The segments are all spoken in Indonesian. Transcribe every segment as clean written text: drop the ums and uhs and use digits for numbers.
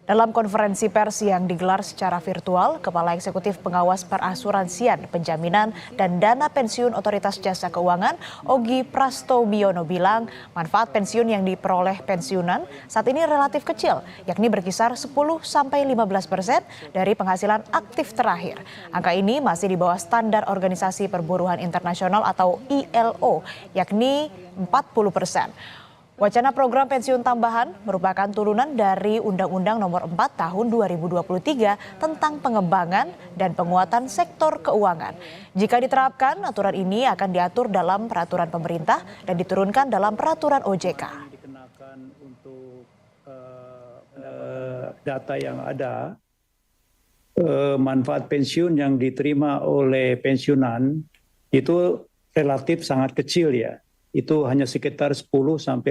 Dalam konferensi pers yang digelar secara virtual, Kepala Eksekutif Pengawas Perasuransian, Penjaminan, dan Dana Pensiun Otoritas Jasa Keuangan, Ogi Prastobiono bilang manfaat pensiun yang diperoleh pensiunan saat ini relatif kecil, yakni berkisar 10-15% dari penghasilan aktif terakhir. Angka ini masih di bawah standar Organisasi Perburuhan Internasional atau ILO, yakni 40%. Wacana program pensiun tambahan merupakan turunan dari Undang-Undang Nomor 4 Tahun 2023 tentang pengembangan dan penguatan sektor keuangan. Jika diterapkan, aturan ini akan diatur dalam peraturan pemerintah dan diturunkan dalam peraturan OJK. Dikenakan untuk data yang ada, manfaat pensiun yang diterima oleh pensiunan itu relatif sangat kecil ya. Itu hanya sekitar 10-15%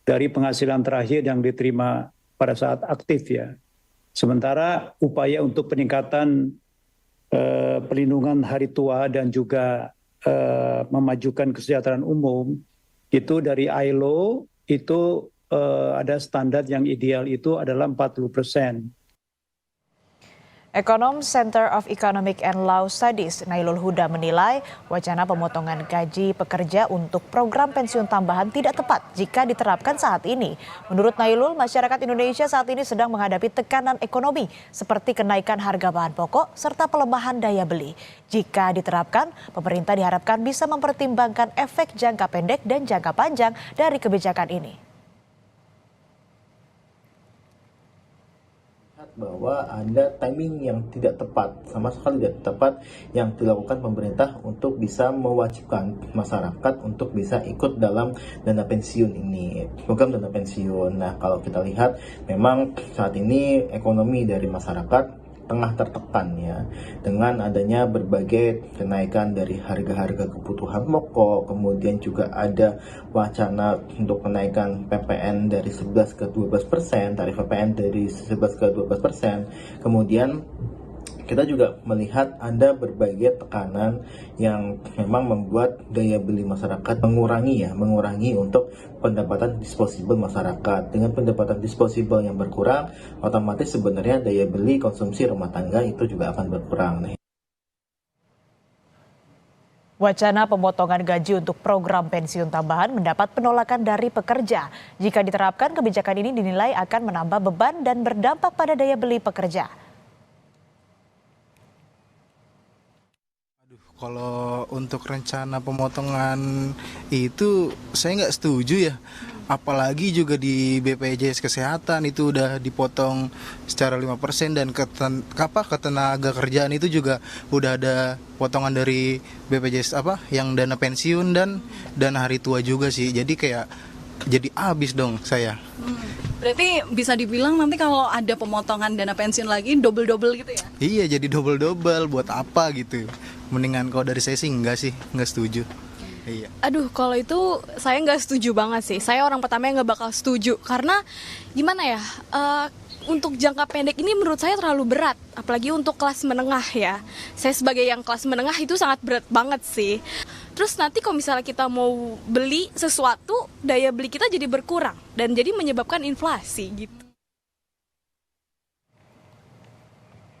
dari penghasilan terakhir yang diterima pada saat aktif ya. Sementara upaya untuk peningkatan perlindungan hari tua dan juga memajukan kesejahteraan umum itu dari ILO itu ada standar yang ideal itu adalah 40%. Ekonom Center of Economic and Law Studies Nailul Huda menilai wacana pemotongan gaji pekerja untuk program pensiun tambahan tidak tepat jika diterapkan saat ini. Menurut Nailul, masyarakat Indonesia saat ini sedang menghadapi tekanan ekonomi seperti kenaikan harga bahan pokok serta pelemahan daya beli. Jika diterapkan, pemerintah diharapkan bisa mempertimbangkan efek jangka pendek dan jangka panjang dari kebijakan ini. Bahwa ada timing yang tidak tepat, sama sekali tidak tepat yang dilakukan pemerintah untuk bisa mewajibkan masyarakat untuk bisa ikut dalam dana pensiun ini, program dana pensiun. Nah, kalau kita lihat memang saat ini ekonomi dari masyarakat tengah tertekan ya, dengan adanya berbagai kenaikan dari harga-harga kebutuhan pokok, kemudian juga ada wacana untuk kenaikan PPN dari 11 ke 12%, tarif PPN dari 11 ke 12%, kemudian kita juga melihat ada berbagai tekanan yang memang membuat daya beli masyarakat mengurangi untuk pendapatan disposable masyarakat. Dengan pendapatan disposable yang berkurang, otomatis sebenarnya daya beli konsumsi rumah tangga itu juga akan berkurang. Wacana pemotongan gaji untuk program pensiun tambahan mendapat penolakan dari pekerja. Jika diterapkan, kebijakan ini dinilai akan menambah beban dan berdampak pada daya beli pekerja. Kalau untuk rencana pemotongan itu saya nggak setuju ya. Apalagi juga di BPJS Kesehatan itu udah dipotong secara 5% dan ketenaga kerjaan itu juga udah ada potongan dari BPJS yang dana pensiun dan dana hari tua juga sih. Jadi jadi habis dong saya. Berarti bisa dibilang nanti kalau ada pemotongan dana pensiun lagi double-double gitu ya? Iya, jadi double-double buat apa gitu. Mendingan kalau dari saya sih nggak setuju. Iya. Aduh, kalau itu saya nggak setuju banget sih. Saya orang pertama yang nggak bakal setuju karena gimana ya? Untuk jangka pendek ini menurut saya terlalu berat, apalagi untuk kelas menengah ya. Saya sebagai yang kelas menengah itu sangat berat banget sih. Terus nanti kalau misalnya kita mau beli sesuatu, daya beli kita jadi berkurang dan jadi menyebabkan inflasi gitu.